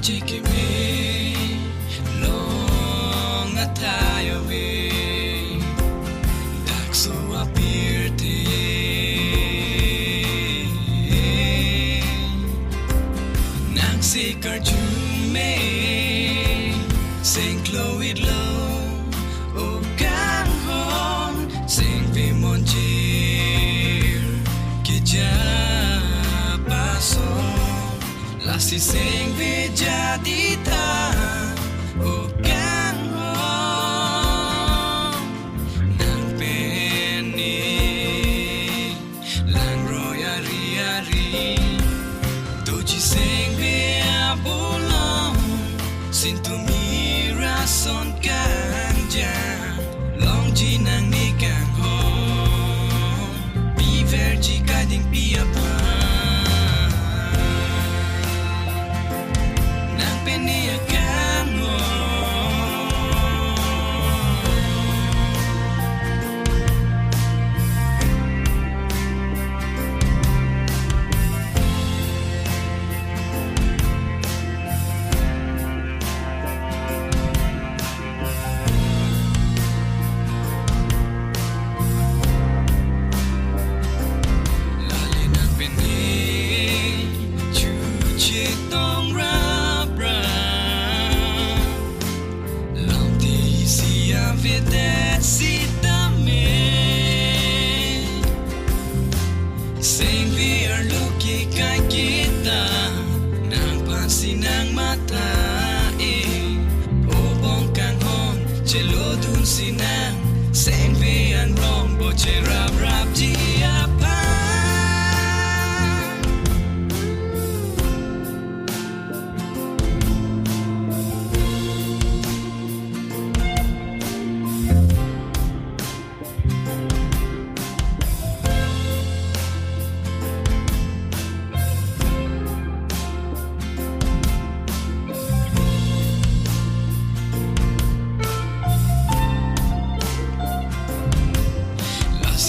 Take me long a tie away. Dark so appear Nang sikar jume sing Chloe low o gang hon sing vimonjir kija paso lasi sing vijadita o gang hon nang peni lang royari ari doji sing viabulong sinto mira son gang jang long ji nang ni gang hon bi verji guiding be upon Penny a that sita me sing we are looking kay kita nang pansin ng mata obong kang hon chelo dun sinang sing we and wrong bo che rap rap ji apa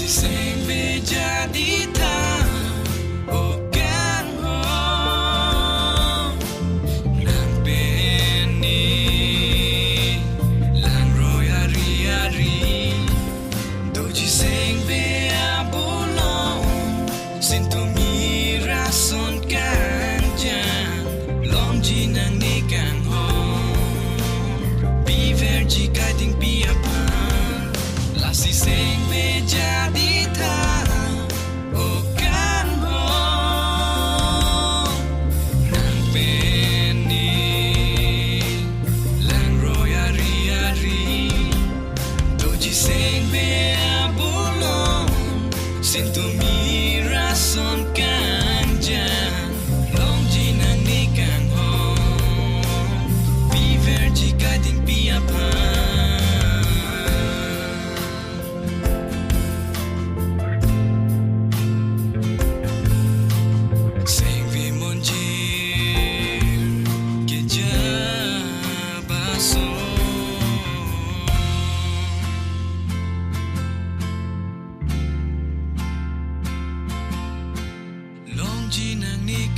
sing vijadita o gang hon nang peni lang royari ari doji sing viabulong sinto mira son gang jang long ji nang ni gang hon bi verji guiding be upon lasi sing vijadita o gang hon nang peni lang royari ari doji sing viabulong sinto mira son gang jang long ji nang ni gang hon bi verji guiding be upon Long ji nang ni